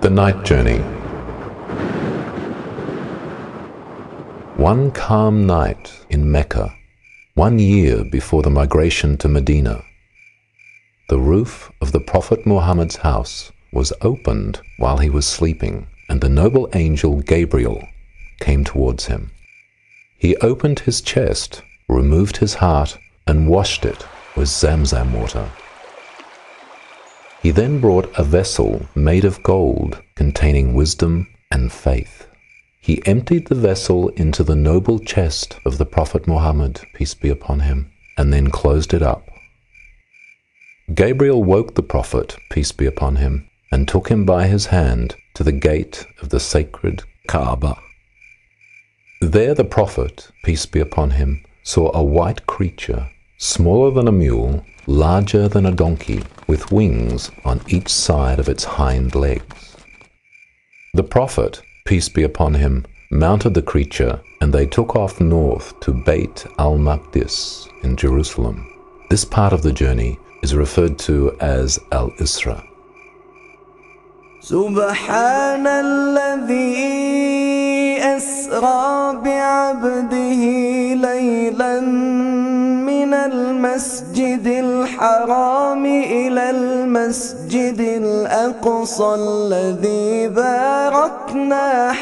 The Night Journey. One calm night in Mecca, 1 year before the migration to Medina, the roof of the Prophet Muhammad's house was opened while he was sleeping, and the noble angel Gabriel came towards him. He opened his chest, removed his heart, and washed it with Zamzam water. He then brought a vessel made of gold containing wisdom and faith. He emptied the vessel into the noble chest of the Prophet Muhammad, peace be upon him, and then closed it up. Gabriel woke the Prophet, peace be upon him, and took him by his hand to the gate of the sacred Kaaba. There the Prophet, peace be upon him, saw a white creature, smaller than a mule, larger than a donkey, with wings on each side of its hind legs. The Prophet, peace be upon him, mounted the creature, and they took off north to Beit al-Maqdis in Jerusalem. This part of the journey is referred to as al-Isra. سبحان الذي أسرى بعبده ليلا من المسجد الحرام إلى المسجد الأقصى الذي باركنا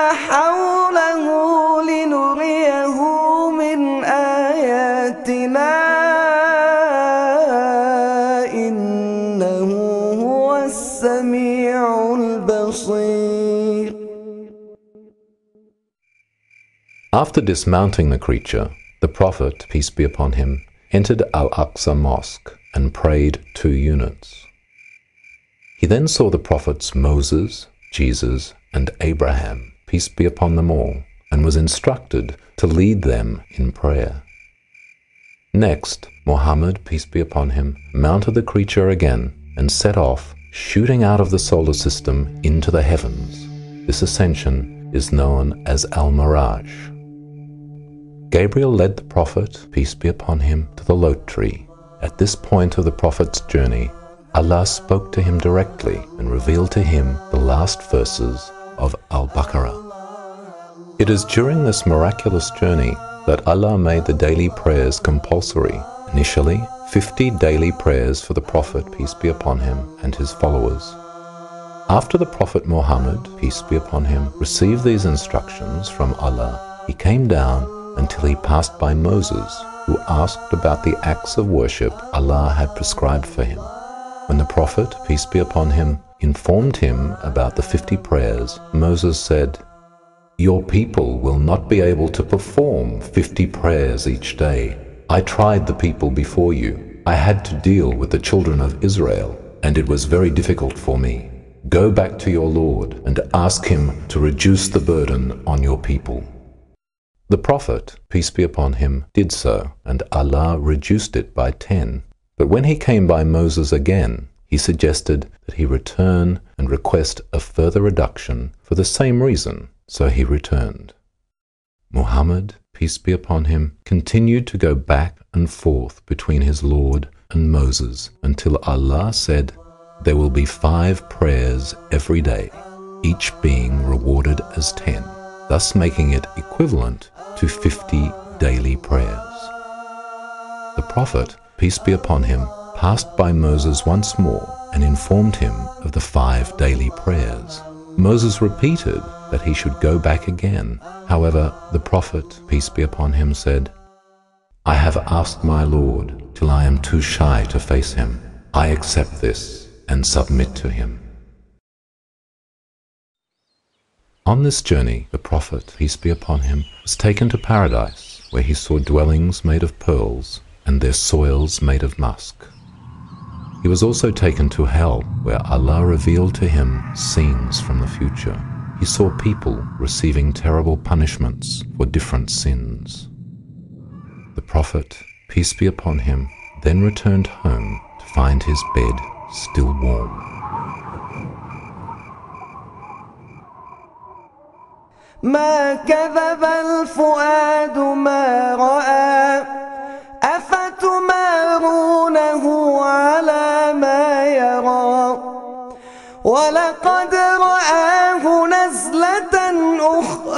حوله لنريه من آياتنا إنه هو السميع البصير. After dismounting the creature, the Prophet, peace be upon him, entered Al-Aqsa Mosque and prayed 2 units. He then saw the prophets Moses, Jesus, and Abraham, peace be upon them all, and was instructed to lead them in prayer. Next, Muhammad, peace be upon him, mounted the creature again and set off, shooting out of the solar system into the heavens. This ascension is known as al-miraj. Gabriel led the Prophet, peace be upon him, to the lote tree. At this point of the Prophet's journey, Allah spoke to him directly and revealed to him the last verses of Al-Baqarah. It is during this miraculous journey that Allah made the daily prayers compulsory. Initially, 50 daily prayers for the Prophet, peace be upon him, and his followers. After the Prophet Muhammad, peace be upon him, received these instructions from Allah, he came down until he passed by Moses, who asked about the acts of worship Allah had prescribed for him. When the Prophet, peace be upon him, informed him about the 50 prayers, Moses said, "Your people will not be able to perform 50 prayers each day. I tried the people before you. I had to deal with the children of Israel, and it was very difficult for me. Go back to your Lord and ask him to reduce the burden on your people." The Prophet, peace be upon him, did so, and Allah reduced it by 10. But when he came by Moses again, he suggested that he return and request a further reduction for the same reason, so he returned. Muhammad, peace be upon him, continued to go back and forth between his Lord and Moses until Allah said, "There will be 5 prayers every day, each being rewarded as 10, thus making it equivalent to 50 daily prayers." The Prophet, peace be upon him, passed by Moses once more and informed him of the 5 daily prayers. Moses repeated that he should go back again. However, the Prophet, peace be upon him, said, "I have asked my Lord till I am too shy to face him. I accept this and submit to him." On this journey, the Prophet, peace be upon him, was taken to paradise, where he saw dwellings made of pearls and their soils made of musk. He was also taken to hell, where Allah revealed to him scenes from the future. He saw people receiving terrible punishments for different sins. The Prophet, peace be upon him, then returned home to find his bed still warm. ما كذب الفؤاد ما رأى أفتمارونه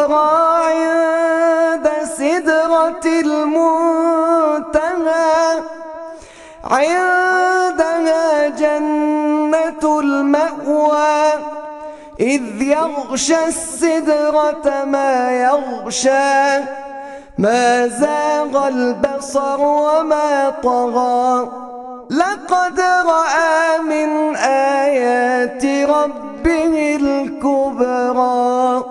الكبرى عند سدرة المنتهى عندها جنة المأوى إذ يغشى السدرة ما يغشى ما زاغ البصر وما طغى لقد رأى من آيات ربه الكبرى.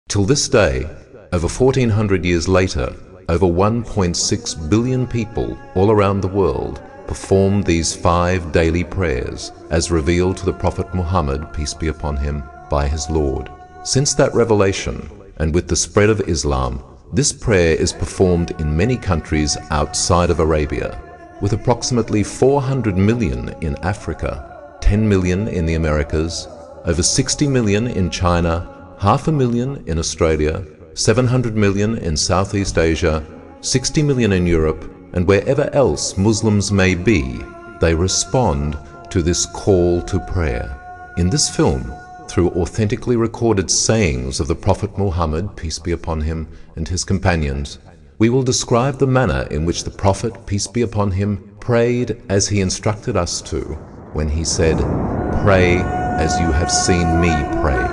Till this day, over 1400 years later, over 1.6 billion people all around the world perform these 5 daily prayers as revealed to the Prophet Muhammad, peace be upon him, by his Lord. Since that revelation, and with the spread of Islam, this prayer is performed in many countries outside of Arabia, with approximately 400 million in Africa, 10 million in the Americas, over 60 million in China, 500,000 in Australia, 700 million in Southeast Asia, 60 million in Europe, and wherever else Muslims may be, they respond to this call to prayer. In this film, through authentically recorded sayings of the Prophet Muhammad, peace be upon him, and his companions, we will describe the manner in which the Prophet, peace be upon him, prayed as he instructed us to, when he said, "Pray as you have seen me pray."